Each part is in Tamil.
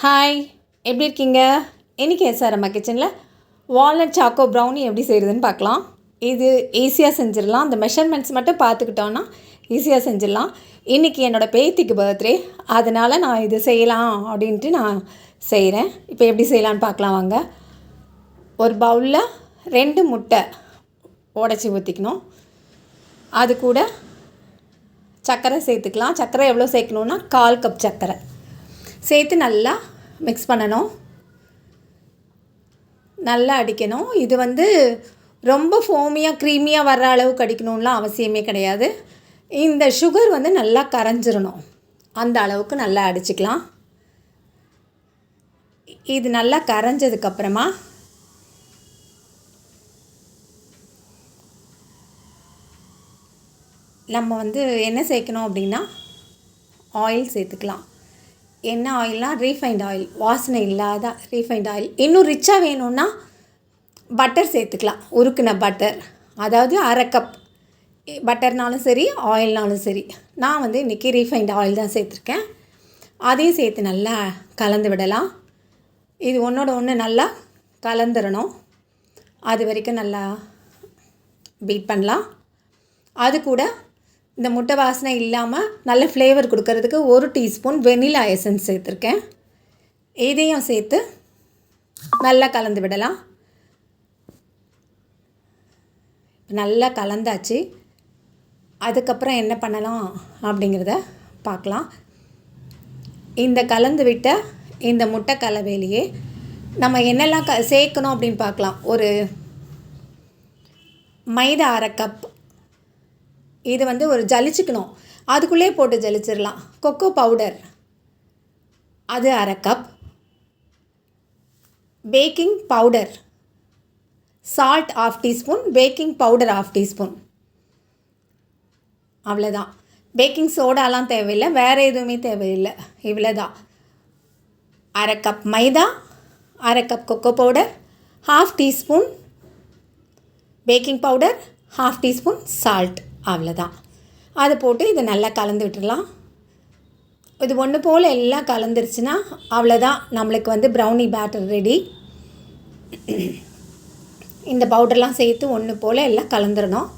ஹாய், எப்படி இருக்கீங்க? இன்றைக்கி எஸ்ஆர்எம்மா கிச்சனில் வால்நட் சாக்கோ ப்ரௌனி எப்படி செய்கிறதுன்னு பார்க்கலாம். இது ஈஸியாக செஞ்சிடலாம். அந்த மெஷர்மெண்ட்ஸ் மட்டும் பார்த்துக்கிட்டோன்னா ஈஸியாக செஞ்சிடலாம். இன்றைக்கி என்னோடய பேத்திக்கு பர்த்டே, அதனால் நான் இது செய்யலாம் அப்படின்ட்டு நான் செய்கிறேன். இப்போ எப்படி செய்யலான்னு பார்க்கலாம் வாங்க. ஒரு பவுலில் 2 முட்டை உடச்சி ஊற்றிக்கணும். அது கூட சர்க்கரை சேர்த்துக்கலாம். சர்க்கரை எவ்வளோ சேர்க்கணுன்னா 1/4 கப் சர்க்கரை சேர்த்து நல்லா மிக்ஸ் பண்ணணும். நல்லா அடிக்கணும். இது ரொம்ப ஃபோமியாக க்ரீமியாக வர்ற அளவுக்கு அடிக்கணும்லாம் அவசியமே கிடையாது. இந்த சுகர் நல்லா கரைஞ்சிரணும். அந்த அளவுக்கு நல்லா அடிச்சுக்கலாம். இது நல்லா கரைஞ்சதுக்கப்புறமா நம்ம என்ன சேர்க்கணும் அப்படின்னா ஆயில் சேர்த்துக்கலாம். என்ன ஆயில்னா ரீஃபைண்ட் ஆயில், வாசனை இல்லாத ரீஃபைண்ட் ஆயில். இன்னும் ரிச்சாக வேணும்னா பட்டர் சேர்த்துக்கலாம். உருக்குன பட்டர், அதாவது 1/2 கப் பட்டர்னாலும் சரி, ஆயில்னாலும் சரி. நான் இன்றைக்கி ரீஃபைண்ட் ஆயில் தான் சேர்த்துருக்கேன். அதையும் சேர்த்து நல்லா கலந்து விடலாம். இது ஒன்றோட ஒன்று நல்லா கலந்துடணும். அது வரைக்கும் நல்லா பீட் பண்ணலாம். அது கூட இந்த முட்டை வாசனை இல்லாமல் நல்ல ஃப்ளேவர் கொடுக்கறதுக்கு 1 டீஸ்பூன் வெனிலா எசன்ஸ் சேர்த்துருக்கேன். இதையும் சேர்த்து நல்லா கலந்து விடலாம். நல்லா கலந்தாச்சு. அதுக்கப்புறம் என்ன பண்ணலாம் அப்படிங்கிறத பார்க்கலாம். இந்த கலந்து விட்ட இந்த முட்டை கலவையிலேயே நம்ம என்னெல்லாம் சேர்க்கணும் அப்படின்னு பார்க்கலாம். ஒரு மைதா 1/2 கப். இது ஒரு ஜலிச்சுக்கணும். அதுக்குள்ளே போட்டு ஜலிச்சிடலாம். கொக்கோ பவுடர் அது 1/2 cup. Baking powder, salt 1/2 teaspoon, baking powder 1/2 teaspoon. அவ்வளோதான். பேக்கிங் சோடாலாம் தேவையில்லை, வேறு எதுவுமே தேவையில்லை. இவ்வளோ தான். 1/2 கப் மைதா, 1/2 cup cocoa powder, 1/2 teaspoon baking powder, 1/2 teaspoon salt. அவ்வளோதான். அதை போட்டு இதை நல்லா கலந்து விட்டுடலாம். இது ஒன்று போல் எல்லாம் கலந்துருச்சுன்னா அவ்வளோதான். நம்மளுக்கு ப்ரௌனி பேட்டர் ரெடி. இந்த பவுடர்லாம் சேர்த்து ஒன்று போல் எல்லாம் கலந்துடணும்.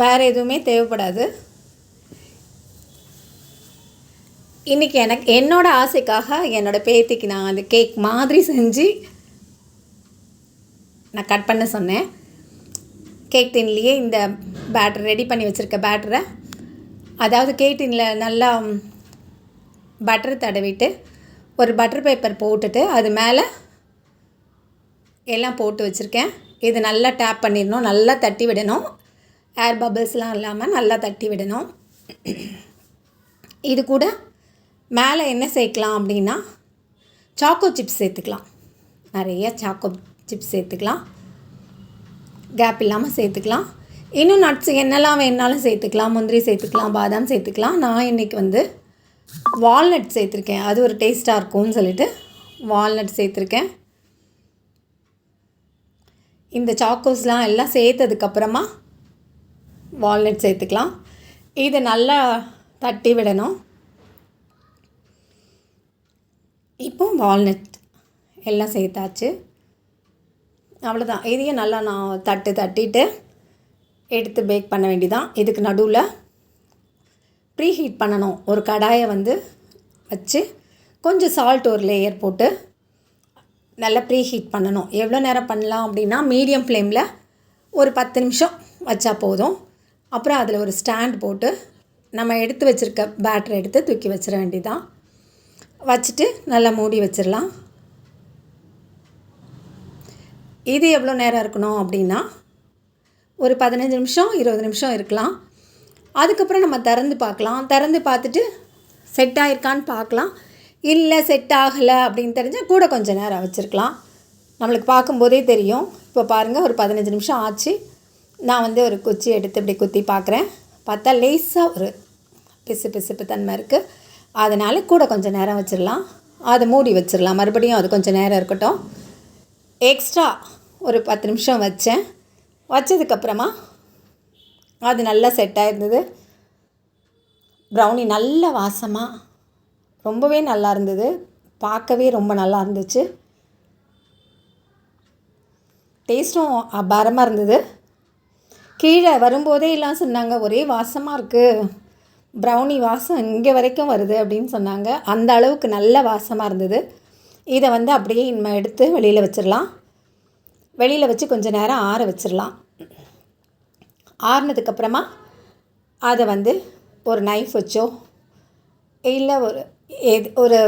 வேறு எதுவுமே தேவைப்படாது. இன்றைக்கி என்னோடய ஆசைக்காக என்னோடய பேத்திக்கு நான் அந்த கேக் மாதிரி செஞ்சு நான் கட் பண்ண சொன்னேன். கேக் டின்லேயே இந்த பேட்டர் ரெடி பண்ணி வச்சுருக்க பேட்டரை, அதாவது கேக் டின்னில் நல்லா பட்டர் தடவிட்டு ஒரு பட்டர் பேப்பர் போட்டுட்டு அது மேலே எல்லாம் போட்டு வச்சுருக்கேன். இது நல்லா டேப் பண்ணிடணும். நல்லா தட்டி விடணும். ஏர் பபிள்ஸ்லாம் இல்லாமல் நல்லா தட்டி விடணும். இது கூட மேலே என்ன சேர்க்கலாம் அப்படின்னா சாக்கோ சிப்ஸ் சேர்த்துக்கலாம். நிறைய சாக்கோ சிப்ஸ் சேர்த்துக்கலாம். கேப் இல்லாமல் சேர்த்துக்கலாம். இன்னும் நட்ஸ் என்னெல்லாம் வேணாலும் சேர்த்துக்கலாம். முந்திரி சேர்த்துக்கலாம், பாதாம் சேர்த்துக்கலாம். நான் இன்றைக்கி வால்நட் சேர்த்துருக்கேன். அது ஒரு டேஸ்ட்டாக இருக்கும்னு சொல்லிட்டு வால்நட் சேர்த்துருக்கேன். இந்த சாக்கோஸ்லாம் எல்லாம் சேர்த்ததுக்கப்புறமா வால்நட் சேர்த்துக்கலாம். இதை நல்லா தட்டி விடணும். இப்போ வால்நட் எல்லாம் சேர்த்தாச்சு. அவ்வளோதான். இதையும் நல்லா நான் தட்டிட்டு எடுத்து பேக் பண்ண வேண்டியதான். இதுக்கு நடுவில் ப்ரீ ஹீட் பண்ணணும். ஒரு கடாயை வச்சு கொஞ்சம் சால்ட் ஒரு லேயர் போட்டு நல்லா ப்ரீ ஹீட் பண்ணணும். எவ்வளோ நேரம் பண்ணலாம் அப்படின்னா மீடியம் ஃப்ளேமில் ஒரு 10 நிமிஷம் வச்சா போதும். அப்புறம் அதில் ஒரு ஸ்டாண்ட் போட்டு நம்ம எடுத்து வச்சுருக்க பேட்டரை எடுத்து தூக்கி வச்சிட வேண்டியதான். வச்சுட்டு நல்லா மூடி வச்சிடலாம். இது எவ்வளோ நேரம் இருக்கணும் அப்படின்னா ஒரு 15 நிமிஷம் 20 நிமிஷம் இருக்கலாம். அதுக்கப்புறம் நம்ம திறந்து பார்க்கலாம். திறந்து பார்த்துட்டு செட் ஆகிருக்கான்னு பார்க்கலாம். இல்லை செட் ஆகலை அப்படின்னு தெரிஞ்சால் கூட கொஞ்சம் நேரம் வச்சுருக்கலாம். நம்மளுக்கு பார்க்கும்போதே தெரியும். இப்போ பாருங்கள், ஒரு 15 நிமிஷம் ஆச்சு. நான் ஒரு குச்சி எடுத்து இப்படி குத்தி பார்க்குறேன். பார்த்தா லேசாக ஒரு பிசுப்பு தன்மை இருக்குது. அதனால் கூட கொஞ்சம் நேரம் வச்சிடலாம். அதை மூடி வச்சிடலாம். மறுபடியும் அது கொஞ்சம் நேரம் இருக்கட்டும். எக்ஸ்ட்ரா ஒரு 10 நிமிஷம் வச்சதுக்கப்புறமா அது நல்லா செட் ஆகிருந்தது. ப்ரௌனி நல்ல வாசமாக ரொம்பவே நல்லா இருந்தது. பார்க்கவே ரொம்ப நல்லா இருந்துச்சு. டேஸ்ட்டும் அபாரமாக இருந்தது. கீழே வரும்போதே எல்லாம் சொன்னாங்க, ஒரே வாசமாக இருக்குது, ப்ரௌனி வாசம் இங்கே வரைக்கும் வருது அப்படின்னு சொன்னாங்க. அந்த அளவுக்கு நல்ல வாசமாக இருந்தது. இதை வந்து அப்படியே நம்ம எடுத்து வெளியில் வச்சிடலாம். வெளியில் வச்சு கொஞ்சம் நேரம் ஆற வச்சிடலாம். ஆறுனதுக்கப்புறமா அதை வந்து ஒரு நைஃப் வச்சோ இல்லை ஒரு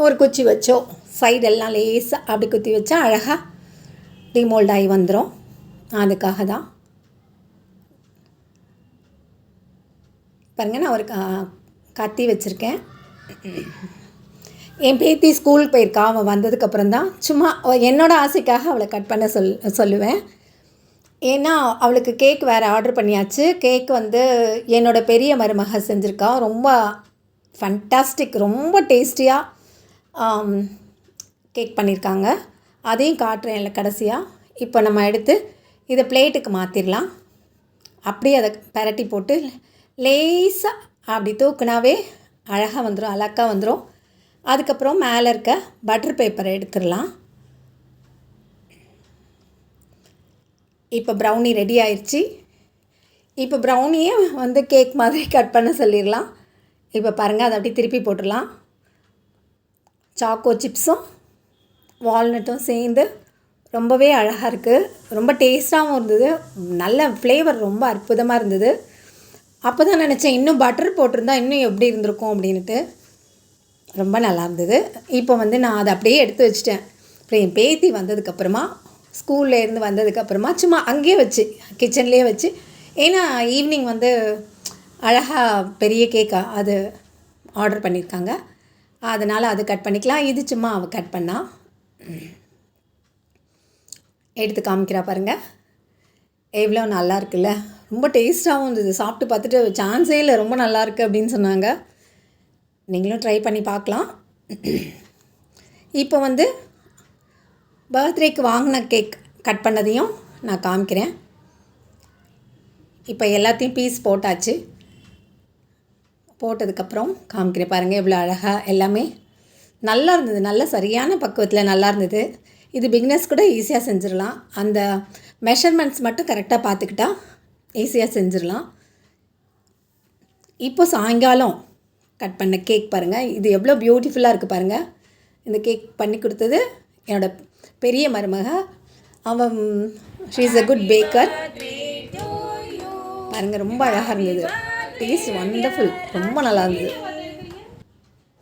ஒரு குச்சி வச்சோ சைடெல்லாம் லேசாக அப்படி குத்தி வச்சா அழகாக டிமோல்ட் ஆகி வந்துடும். அதுக்காக தான் பாருங்கள், நான் ஒரு கத்தி வச்சுருக்கேன். என் பேத்தி ஸ்கூல் போயிருக்கா. அவன் வந்ததுக்கப்புறம் தான் சும்மா என்னோடய ஆசைக்காக அவளை கட் பண்ண சொல்லுவேன். ஏன்னா அவளுக்கு கேக் வேறு ஆர்டர் பண்ணியாச்சு. கேக் வந்து என்னோடய பெரிய மருமக செஞ்சுருக்கா. ரொம்ப ஃபண்டாஸ்டிக், ரொம்ப டேஸ்டியாக கேக் பண்ணியிருக்காங்க. அதையும் காட்டுறேன் இல்லை கடைசியாக. இப்போ நம்ம எடுத்து இதை பிளேட்டுக்கு மாற்றிடலாம். அப்படியே அதை பரட்டி போட்டு லேசாக அப்படி தூக்குனாவே அழகாக வந்துடும், அழகாக வந்துடும். அதுக்கப்புறம் மேலே இருக்க பட்டர் பேப்பரை எடுத்துடலாம். இப்போ ப்ரௌனி ரெடி ஆயிடுச்சு. இப்போ ப்ரௌனியை வந்து கேக் மாதிரி கட் பண்ண சொல்லிடலாம். இப்போ பாருங்கள், அதை அப்படி திருப்பி போட்டுடலாம். சாக்கோ சிப்ஸும் வால்நட்டும் சேர்ந்து ரொம்பவே அழகாக இருக்குது. ரொம்ப டேஸ்ட்டாகவும் இருந்தது. நல்ல ஃப்ளேவர் ரொம்ப அற்புதமாக இருந்தது. அப்போ தான் நினச்சேன், இன்னும் பட்டர் போட்டிருந்தா இன்னும் எப்படி இருந்திருக்கும் அப்படின்ட்டு. ரொம்ப நல்லா இருந்தது. இப்போ வந்து நான் அதை அப்படியே எடுத்து வச்சிட்டேன். அப்புறம் என் பேத்தி வந்ததுக்கப்புறமா, ஸ்கூல்லேருந்து வந்ததுக்கப்புறமா சும்மா அங்கேயே வச்சு கிச்சன்லேயே வச்சு, ஏன்னா ஈவினிங் வந்து அழகாக பெரிய கேக்காக அது ஆர்டர் பண்ணியிருக்காங்க. அதனால் அது கட் பண்ணிக்கலாம். இது சும்மா அவள் கட் பண்ணா. எடுத்து காமிக்கிறா பாருங்கள், எவ்வளோ நல்லா இருக்குல்ல. ரொம்ப டேஸ்ட்டாகவும் இருந்தது. சாப்பிட்டு பார்த்துட்டு சான்ஸே இல்லை, ரொம்ப நல்லாயிருக்கு அப்படின்னு சொன்னாங்க. நீங்களும் ட்ரை பண்ணி பார்க்கலாம். இப்போ வந்து பர்த்டேக்கு வாங்கின கேக் கட் பண்ணதையும் நான் காமிக்கிறேன். இப்போ எல்லாத்தையும் பீஸ் போட்டாச்சு. போட்டதுக்கப்புறம் காமிக்கிறேன் பாருங்கள், எவ்வளோ அழகாக எல்லாமே நல்லா இருந்தது. நல்ல சரியான பக்குவத்தில் நல்லா இருந்தது. இது பிகினர்ஸ் கூட ஈஸியாக செஞ்சிடலாம். அந்த மெஷர்மெண்ட்ஸ் மட்டும் கரெக்டாக பார்த்துக்கிட்டா ஈஸியாக செஞ்சிடலாம். இப்போ சாயங்காலம் கட் பண்ண கேக் பாருங்கள், இது எவ்வளோ பியூட்டிஃபுல்லாக இருக்குது பாருங்கள். இந்த கேக் பண்ணி கொடுத்தது என்னோடய பெரிய மருமக. அவன் she is a good Baker. பாருங்கள், ரொம்ப அழகாக இருந்தது. டேஸ்ட் வண்டர்ஃபுல், ரொம்ப நல்லா இருந்தது.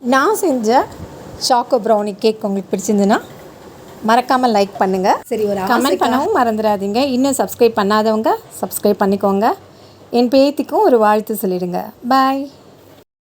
நான் செஞ்ச சாக்கோ ப்ரௌனி கேக் உங்களுக்கு பிடிச்சிருந்துன்னா மறக்காமல் லைக் பண்ணுங்கள். சரி, ஒரு கமெண்ட் பண்ணவும் மறந்துடாதீங்க. இன்னும் சப்ஸ்கிரைப் பண்ணாதவங்க சப்ஸ்கிரைப் பண்ணிக்கோங்க. என் பேத்திக்கும் ஒரு வாழ்த்து சொல்லிடுங்க. பாய்.